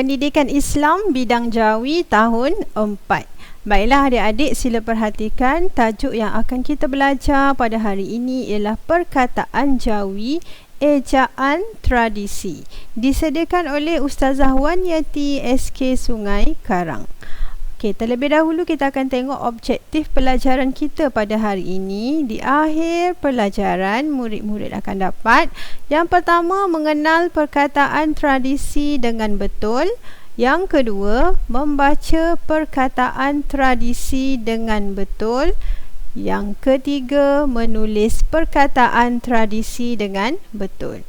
Pendidikan Islam Bidang Jawi tahun 4. Baiklah adik-adik, sila perhatikan tajuk yang akan kita belajar pada hari ini ialah perkataan Jawi ejaan tradisi. Disediakan oleh Ustazah Wan Yati SK Sungai Karang. Okey, terlebih dahulu kita akan tengok objektif pelajaran kita pada hari ini. Di akhir pelajaran, murid-murid akan dapat yang pertama, mengenal perkataan tradisi dengan betul. Yang kedua, membaca perkataan tradisi dengan betul. Yang ketiga, menulis perkataan tradisi dengan betul.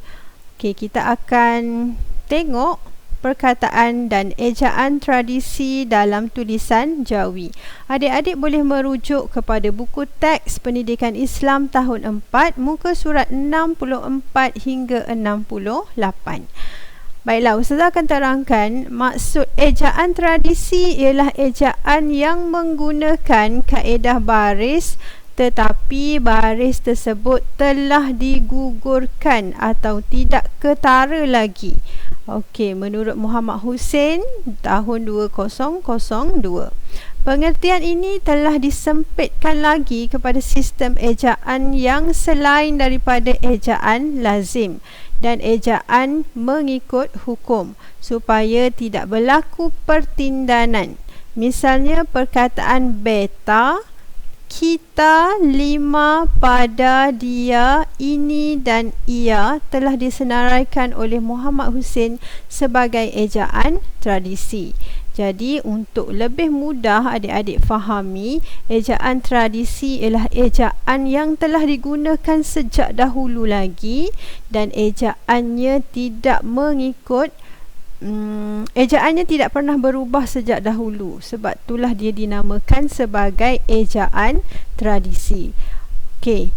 Okey, kita akan tengok perkataan dan ejaan tradisi dalam tulisan Jawi. Adik-adik boleh merujuk kepada buku teks Pendidikan Islam tahun 4, muka surat 64 hingga 68. Baiklah, Ustazah akan terangkan maksud ejaan tradisi ialah ejaan yang menggunakan kaedah baris tetapi baris tersebut telah digugurkan atau tidak ketara lagi. Okey, menurut Muhammad Hussein tahun 2002. Pengertian ini telah disempitkan lagi kepada sistem ejaan yang selain daripada ejaan lazim dan ejaan mengikut hukum supaya tidak berlaku pertindanan. Misalnya perkataan beta, kita, lima, pada, dia, ini dan ia telah disenaraikan oleh Muhammad Hussein sebagai ejaan tradisi. Jadi untuk lebih mudah adik-adik fahami, ejaan tradisi ialah ejaan yang telah digunakan sejak dahulu lagi dan ejaannya tidak mengikut ejaannya tidak pernah berubah sejak dahulu. Sebab itulah dia dinamakan sebagai ejaan tradisi. Okey.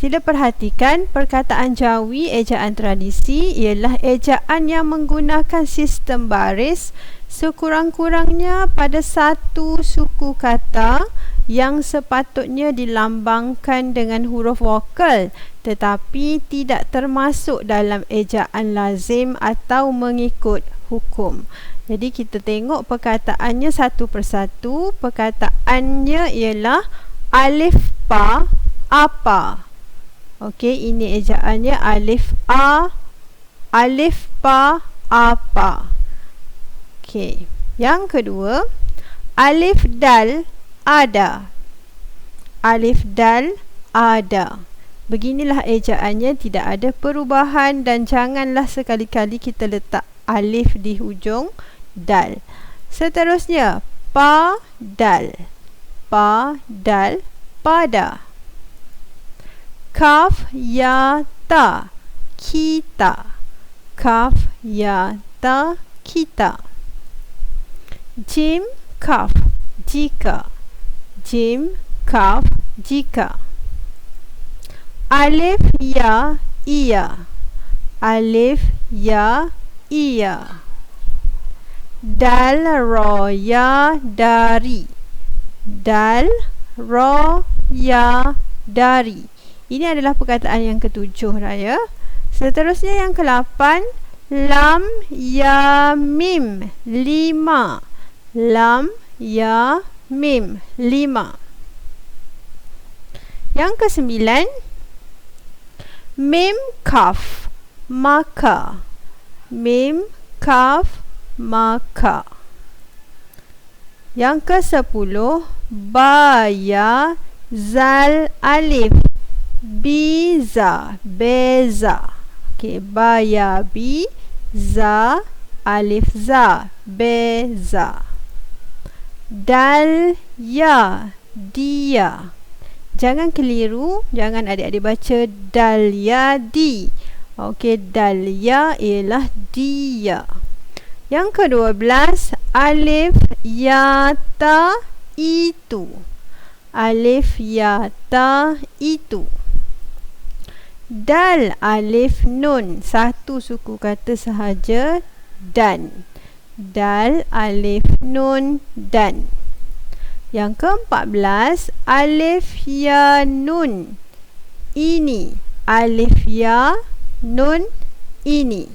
Sila perhatikan perkataan Jawi ejaan tradisi ialah ejaan yang menggunakan sistem baris sekurang-kurangnya pada satu suku kata yang sepatutnya dilambangkan dengan huruf vokal tetapi tidak termasuk dalam ejaan lazim atau mengikut hukum. Jadi kita tengok perkataannya satu persatu. Perkataannya ialah alif pa apa. Okey, ini ejaannya alif a, alif pa apa. Okey, yang kedua, alif dal ada. Alif dal ada. Beginilah ejaannya, tidak ada perubahan dan janganlah sekali-kali kita letak alif di hujung dal. Seterusnya, pa dal. Pa dal pada. Kaf ya ta kita. Kaf ya ta kita. Jim kaf jika. Jim kaf jika. Alif ya ia. Alif ya ia. Dal ro ya dari. Dal ro ya dari. Ini adalah perkataan yang ketujuh raya. Seterusnya yang ke-8, lam ya mim lima. Lam ya mim lima. Yang ke-9, mim kaf maka. Mim kaf maka. Yang ke-10, ba ya zal alif biza beza. Okey, ba ya bi za alif za beza. Dal ya dia. Jangan keliru, jangan adik-adik baca dal ya di. Okey, dal ya ialah dia. Yang ke-12, alif ya ta itu. Alif ya ta itu. Dal alif nun, satu suku kata sahaja, dan. Dal alif nun dan. Yang ke-14, alif ya nun ini. Alif ya nun ini.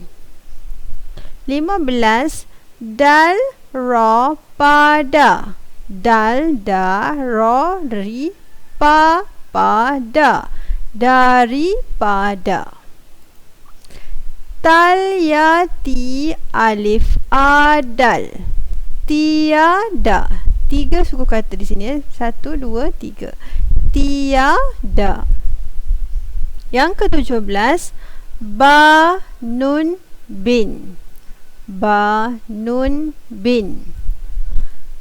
15. Dal, ra, pada. Dal, da, ra, ri, pa, pada. Daripada. Tal, ya, ti, alif, adal. Tiada. 3 suku kata di sini. 1, 2, 3. Tiada. Yang ke-17. Ba, nun, bin. Ba, nun, bin.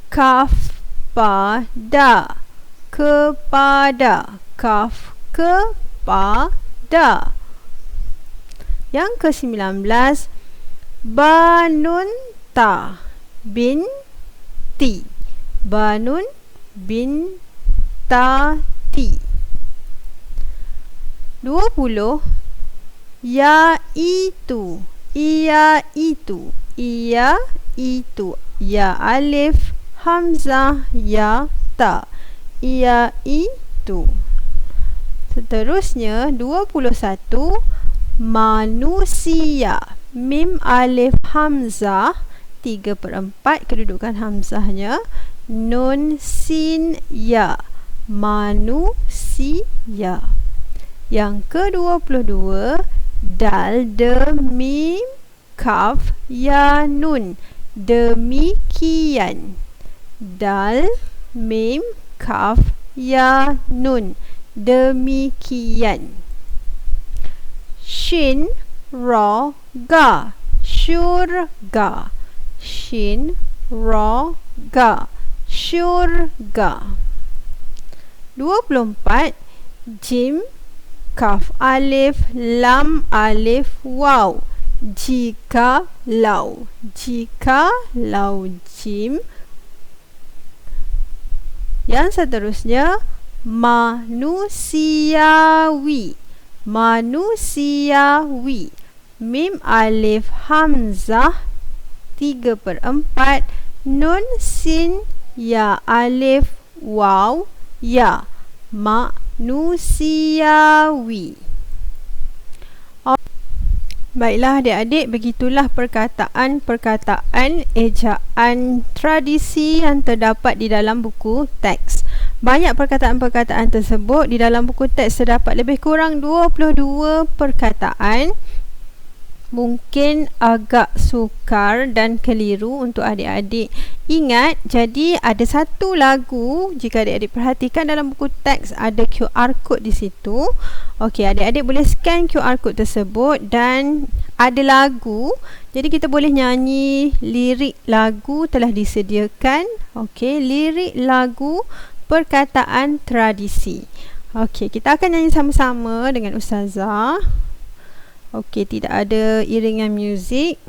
Kaf, pada. Kepada. Kaf, kepada. Yang ke-19. Ba, nun, ta. Bin, ti. Ba, nun, bin, ta, ti. 20. Ya, itu. Ia, itu. Ia, itu. Ya, alif, hamzah, ya, ta. Ia, itu. Seterusnya 21. Manusia. Mim, alif, hamzah. 3/4 kedudukan hamzahnya. Nun, sin, ya. Manusia. Yang ke-22. Dal, de, mim, kaf, ya, nun. Demikian. Dal, mim, kaf, ya, nun. Demikian. Shin, ra, ga. Syurga. Shin, ra, ga. Syurga. 24. Jim, kaf, alif, lam, alif, waw. Jika, lau. Jika, lau, jim. Yang seterusnya. Manusiawi. Manusiawi. Mim, alif, hamzah. 3/4. Nun, sin, ya, alif, waw, ya. Manusiawi. Baiklah adik-adik, begitulah perkataan-perkataan ejaan tradisi yang terdapat di dalam buku teks. Banyak perkataan-perkataan tersebut. Di dalam buku teks terdapat lebih kurang 22 perkataan. Mungkin agak sukar dan keliru untuk adik-adik ingat. Jadi ada satu lagu, jika adik-adik perhatikan dalam buku teks ada QR code di situ. Okey, adik-adik boleh scan QR code tersebut dan ada lagu. Jadi kita boleh nyanyi lirik lagu telah disediakan. Okey, lirik lagu perkataan tradisi. Okey, kita akan nyanyi sama-sama dengan Ustazah. Okey, tidak ada iringan muzik.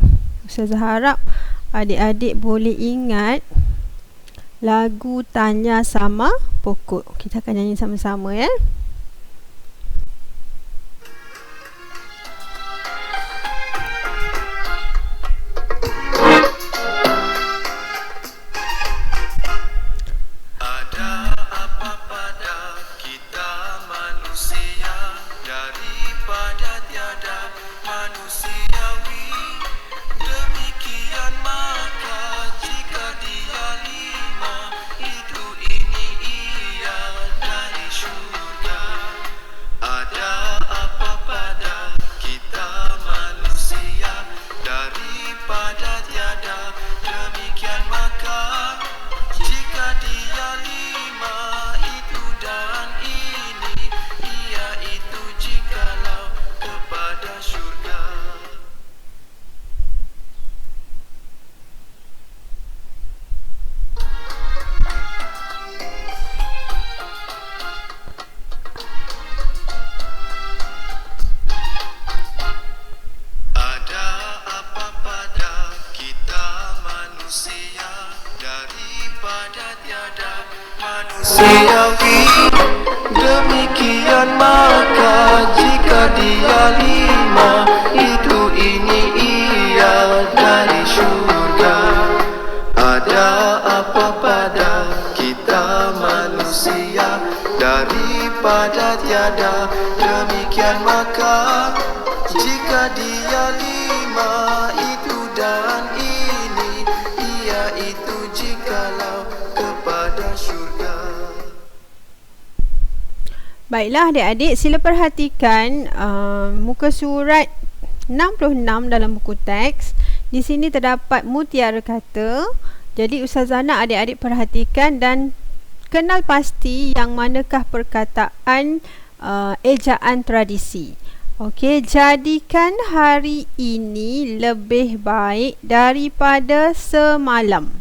Ustazah harap adik-adik boleh ingat lagu Tanya Sama Pokok. Kita akan nyanyi sama-sama ya. Manusiawi, demikian maka jika dia lima, itu ini ia dari syurga. Ada apa pada kita manusia, daripada tiada, demikian maka jika jika dia lima, itu dan ini, iaitu jikalau kepada syurga. Baiklah adik-adik, sila perhatikan muka surat 66 dalam buku teks. Di sini terdapat mutiara kata. Jadi Ustazah nak adik-adik perhatikan dan kenal pasti yang manakah perkataan ejaan tradisi. Okey, jadikan hari ini lebih baik daripada semalam.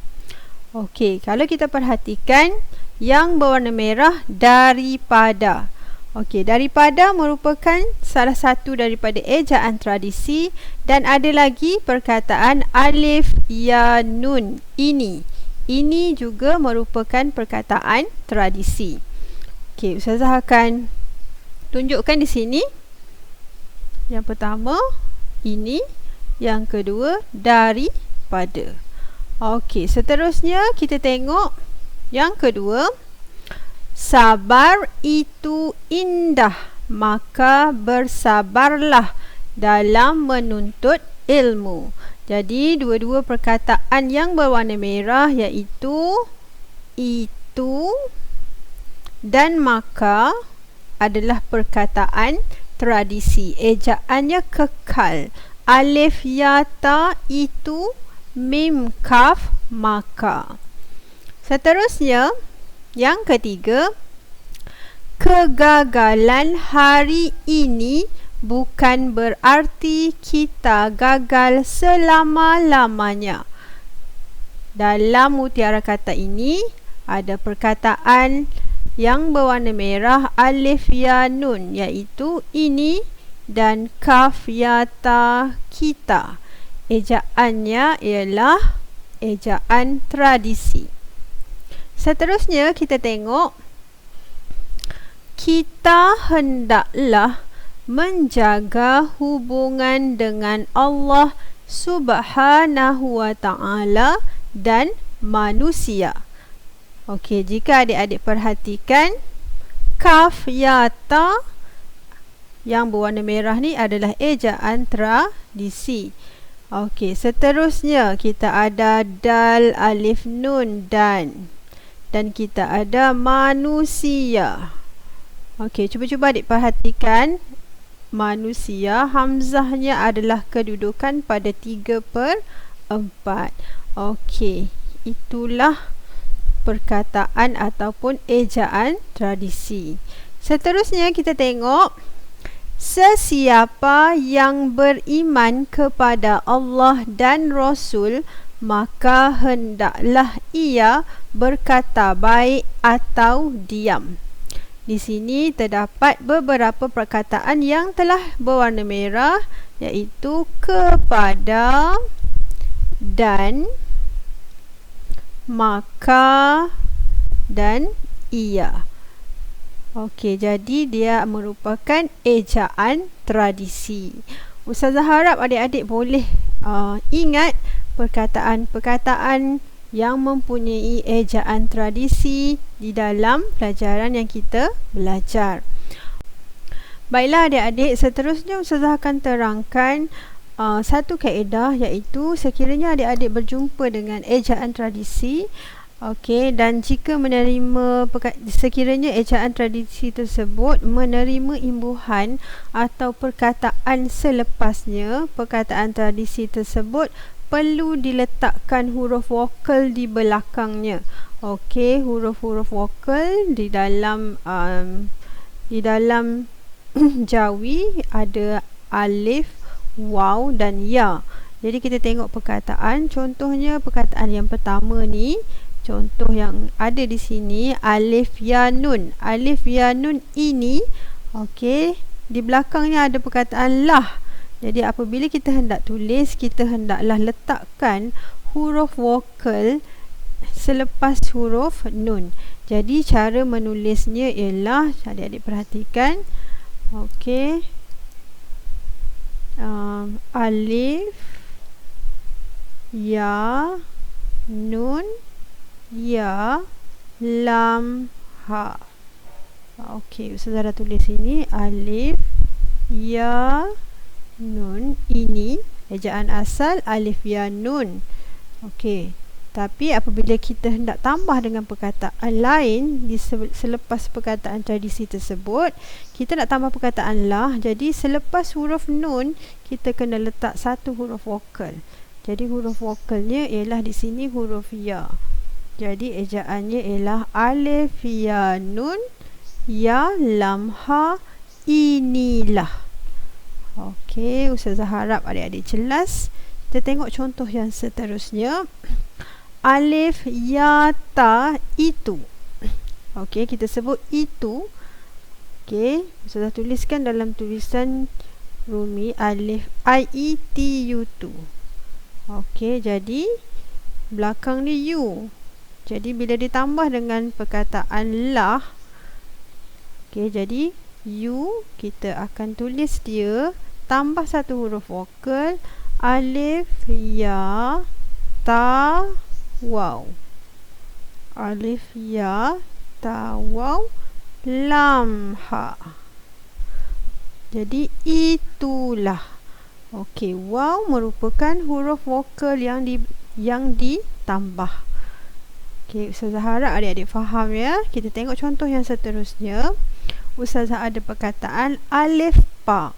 Okey, kalau kita perhatikan yang berwarna merah daripada. Okey, daripada merupakan salah satu daripada ejaan tradisi dan ada lagi perkataan alif ya nun ini. Ini juga merupakan perkataan tradisi. Okey, Ustazah akan tunjukkan di sini. Yang pertama ini, yang kedua daripada. Okey, seterusnya kita tengok yang kedua. Sabar itu indah, maka bersabarlah dalam menuntut ilmu. Jadi dua-dua perkataan yang berwarna merah iaitu itu dan maka adalah perkataan tradisi. Ejaannya kekal. Alif ya ta itu, mim kaf maka. Seterusnya yang ketiga, kegagalan hari ini bukan berarti kita gagal selama-lamanya. Dalam mutiara kata ini ada perkataan yang berwarna merah alif ya nun iaitu ini dan kaf ya ta kita. Ejaannya ialah ejaan tradisi. Seterusnya kita tengok, kita hendaklah menjaga hubungan dengan Allah Subhanahu wa ta'ala dan manusia. Okey, jika adik-adik perhatikan, kaf ya ta yang berwarna merah ni adalah ejaan tradisi. Okey, seterusnya kita ada dal, alif, nun, dan kita ada manusia. Okey, cuba-cuba adik perhatikan. Manusia, hamzahnya adalah kedudukan pada 3/4. Okey, itulah perkataan ataupun ejaan tradisi. Seterusnya kita tengok, sesiapa yang beriman kepada Allah dan Rasul, maka hendaklah ia berkata baik atau diam. Di sini terdapat beberapa perkataan yang telah berwarna merah iaitu kepada dan maka dan ia. Okey, jadi dia merupakan ejaan tradisi. Ustazah harap adik-adik boleh ingat perkataan-perkataan yang mempunyai ejaan tradisi di dalam pelajaran yang kita belajar. Baiklah adik-adik, seterusnya Ustazah akan terangkan satu kaedah iaitu sekiranya adik-adik berjumpa dengan ejaan tradisi, okey, dan jika sekiranya ejaan tradisi tersebut menerima imbuhan atau perkataan selepasnya, perkataan tradisi tersebut perlu diletakkan huruf vokal di belakangnya. Okey, huruf-huruf vokal di dalam Jawi ada alif, waw dan ya. Jadi kita tengok perkataan, contohnya perkataan yang pertama ni, contoh yang ada di sini alif ya nun. Alif ya nun ini, okey, di belakangnya ada perkataan lah. Jadi apabila kita hendak tulis, kita hendaklah letakkan huruf vokal selepas huruf nun. Jadi cara menulisnya ialah, adik-adik perhatikan, okey, alif ya nun ya lam ha. Okey, Ustazah dah tulis ini alif ya nun ini ejaan asal alif ya nun. Okey. Tapi apabila kita hendak tambah dengan perkataan lain selepas perkataan tradisi tersebut, kita nak tambah perkataan lah. Jadi selepas huruf nun, kita kena letak satu huruf vokal. Jadi huruf vokalnya ialah di sini huruf ya. Jadi ejaannya ialah alif ya nun ya lam ha inilah. Okey, Ustazah harap adik-adik jelas. Kita tengok contoh yang seterusnya. Alif ya ta itu. Okey, kita sebut itu. Okey, Ustazah tuliskan dalam tulisan Rumi alif I E T U tu. Okey, jadi belakang ni u. Jadi bila ditambah dengan perkataan lah, okey, jadi u kita akan tulis dia tambah satu huruf vokal alif ya ta waw. Alif ya ta waw lam ha. Jadi itulah. Okey, waw merupakan huruf vokal yang ditambah. Okey, Ustazah harap adik-adik faham ya. Kita tengok contoh yang seterusnya. Ustazah ada perkataan alif pa.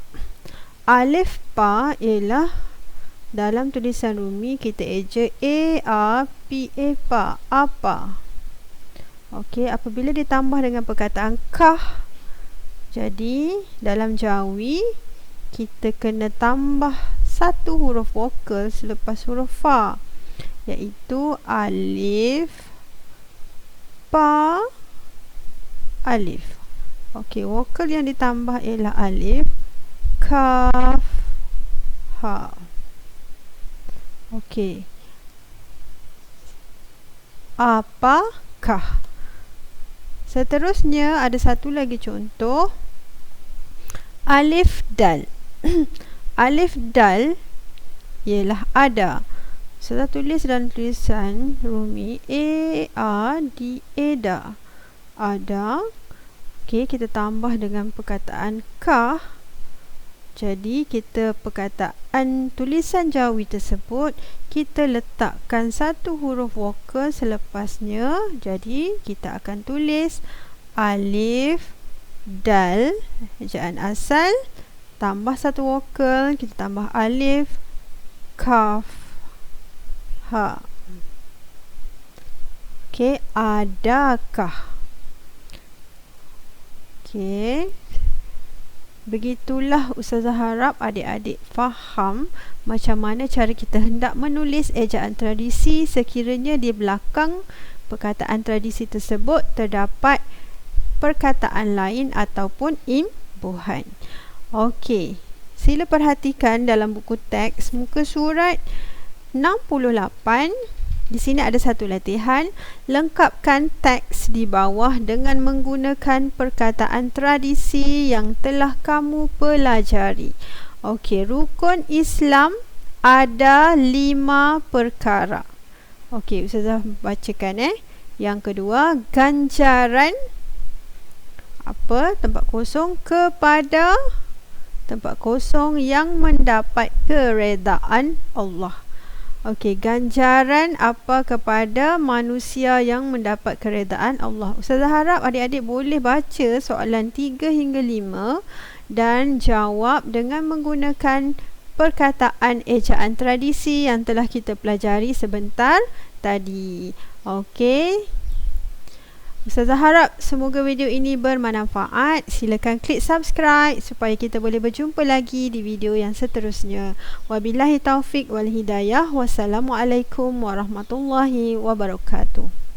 Alif pa ialah dalam tulisan Rumi kita eja A-A-P-A pa, apa. Okey, apabila ditambah dengan perkataan kah, jadi dalam Jawi kita kena tambah satu huruf vokal selepas huruf fa, iaitu alif pa alif. Okey, vokal yang ditambah ialah alif, kaf, ha. Okey. Apakah? Seterusnya ada satu lagi contoh. Alif dal. Alif dal ialah ada. Saya tulis dalam tulisan Rumi A-A-D-A-da. Ada. Okey, kita tambah dengan perkataan kah. Jadi kita perkataan tulisan Jawi tersebut kita letakkan satu huruf vokal selepasnya. Jadi kita akan tulis alif dal ejaan asal tambah satu vokal, kita tambah alif kaf ha. Okey, adakah. Okey, begitulah Ustazah harap adik-adik faham macam mana cara kita hendak menulis ejaan tradisi sekiranya di belakang perkataan tradisi tersebut terdapat perkataan lain ataupun imbuhan. Okey, sila perhatikan dalam buku teks muka surat 68. Di sini ada satu latihan. Lengkapkan teks di bawah dengan menggunakan perkataan tradisi yang telah kamu pelajari. Okey, rukun Islam ada 5 perkara. Okey, Ustazah bacakan Yang kedua, ganjaran apa? Tempat kosong kepada tempat kosong yang mendapat keredaan Allah. Okey, ganjaran apa kepada manusia yang mendapat keredaan Allah. Ustazah harap adik-adik boleh baca soalan 3 hingga 5 dan jawab dengan menggunakan perkataan ejaan tradisi yang telah kita pelajari sebentar tadi. Okey. Ustazah harap semoga video ini bermanfaat. Silakan klik subscribe supaya kita boleh berjumpa lagi di video yang seterusnya. Wabillahi taufik wal hidayah. Wassalamualaikum warahmatullahi wabarakatuh.